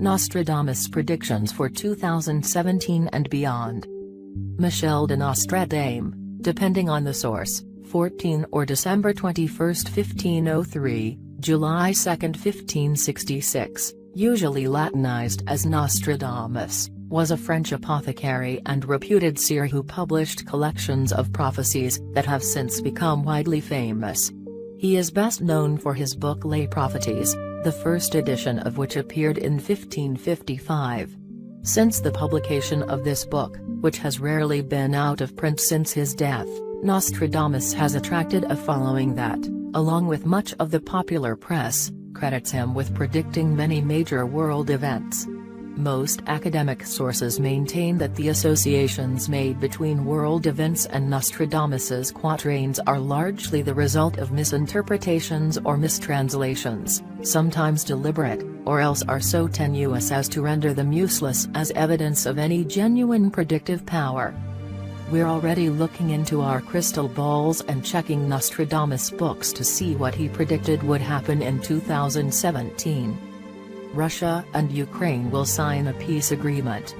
Nostradamus predictions for 2017 and beyond. Michel de Nostradamus, depending on the source, 14 or December 21, 1503, July 2, 1566, usually Latinized as Nostradamus, was a French apothecary and reputed seer who published collections of prophecies that have since become widely famous. He is best known for his book Les Prophéties, the first edition of which appeared in 1555. Since the publication of this book, which has rarely been out of print since his death, Nostradamus has attracted a following that, along with much of the popular press, credits him with predicting many major world events. Most academic sources maintain that the associations made between world events and Nostradamus's quatrains are largely the result of misinterpretations or mistranslations, sometimes deliberate, or else are so tenuous as to render them useless as evidence of any genuine predictive power. We're already looking into our crystal balls and checking Nostradamus books to see what he predicted would happen in 2017. Russia and Ukraine will sign a peace agreement.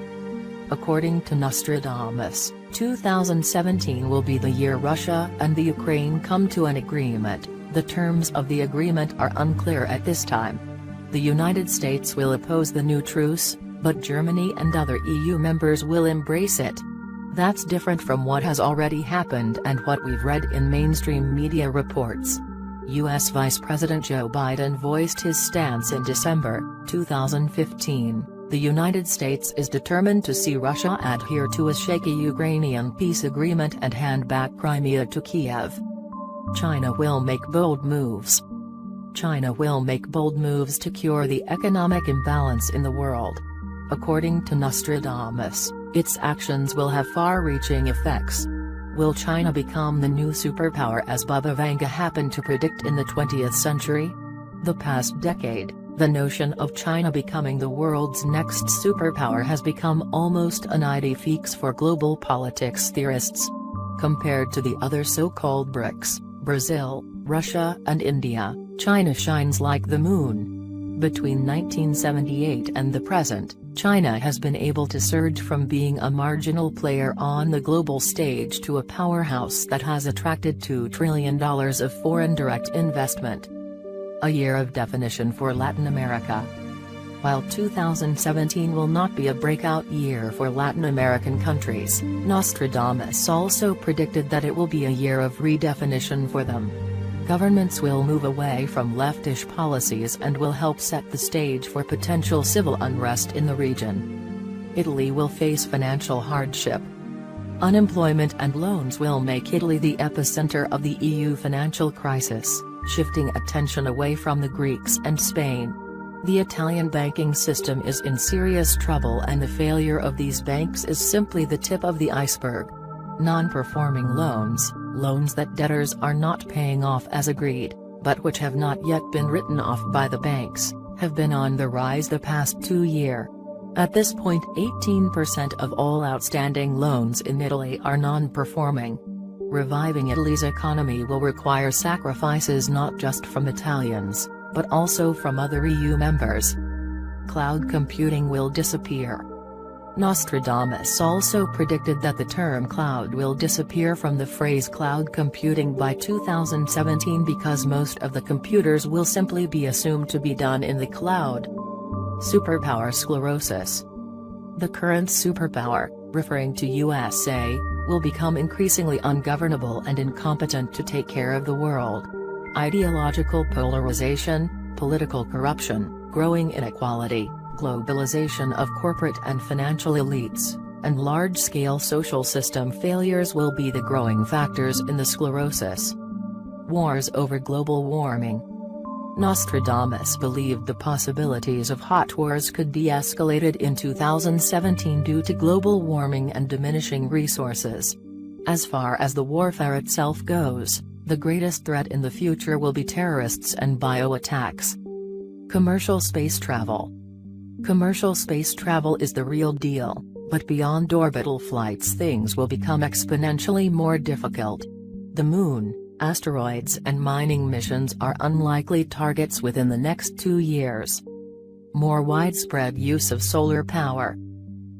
According to Nostradamus, 2017 will be the year Russia and the Ukraine come to an agreement. The terms of the agreement are unclear at this time. The United States will oppose the new truce, but Germany and other EU members will embrace it. That's different from what has already happened and what we've read in mainstream media reports. U.S. Vice President Joe Biden voiced his stance in December 2015. The United States is determined to see Russia adhere to a shaky Ukrainian peace agreement and hand back Crimea to Kiev. China will make bold moves. China will make bold moves to cure the economic imbalance in the world. According to Nostradamus, its actions will have far-reaching effects. Will China become the new superpower as Baba Vanga happened to predict in the 20th century? The past decade, the notion of China becoming the world's next superpower has become almost an idée fixe for global politics theorists. Compared to the other so-called BRICS, Brazil, Russia and India, China shines like the moon. Between 1978 and the present, China has been able to surge from being a marginal player on the global stage to a powerhouse that has attracted $2 trillion of foreign direct investment. A year of definition for Latin America. While 2017 will not be a breakout year for Latin American countries, Nostradamus also predicted that it will be a year of redefinition for them. Governments will move away from leftish policies and will help set the stage for potential civil unrest in the region. Italy will face financial hardship. Unemployment and loans will make Italy the epicenter of the EU financial crisis, shifting attention away from the Greeks and Spain. The Italian banking system is in serious trouble and the failure of these banks is simply the tip of the iceberg. Non-performing loans, loans that debtors are not paying off as agreed, but which have not yet been written off by the banks, have been on the rise the past 2 years. At this point 18% of all outstanding loans in Italy are non-performing. Reviving Italy's economy will require sacrifices not just from Italians, but also from other EU members. Cloud computing will disappear. Nostradamus also predicted that the term cloud will disappear from the phrase cloud computing by 2017 because most of the computers will simply be assumed to be done in the cloud. Superpower sclerosis. The current superpower, referring to USA, will become increasingly ungovernable and incompetent to take care of the world. Ideological polarization, political corruption, growing inequality, globalization of corporate and financial elites, and large-scale social system failures will be the growing factors in the sclerosis. Wars over global warming. Nostradamus believed the possibilities of hot wars could be escalated in 2017 due to global warming and diminishing resources. As far as the warfare itself goes, the greatest threat in the future will be terrorists and bio-attacks. Commercial space travel. Commercial space travel is the real deal, but beyond orbital flights things will become exponentially more difficult. The Moon, asteroids and mining missions are unlikely targets within the next 2 years. More widespread use of solar power.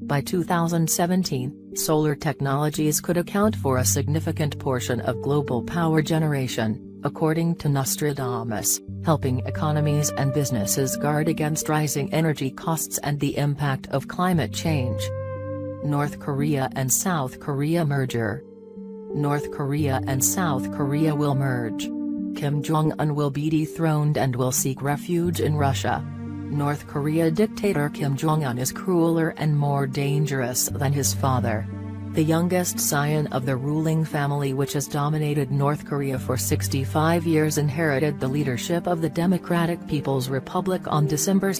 By 2017, solar technologies could account for a significant portion of global power generation, according to Nostradamus, helping economies and businesses guard against rising energy costs and the impact of climate change. North Korea and South Korea merger. North Korea and South Korea will merge. Kim Jong-un will be dethroned and will seek refuge in Russia. North Korea dictator Kim Jong-un is crueler and more dangerous than his father. The youngest scion of the ruling family, which has dominated North Korea for 65 years, inherited the leadership of the Democratic People's Republic on December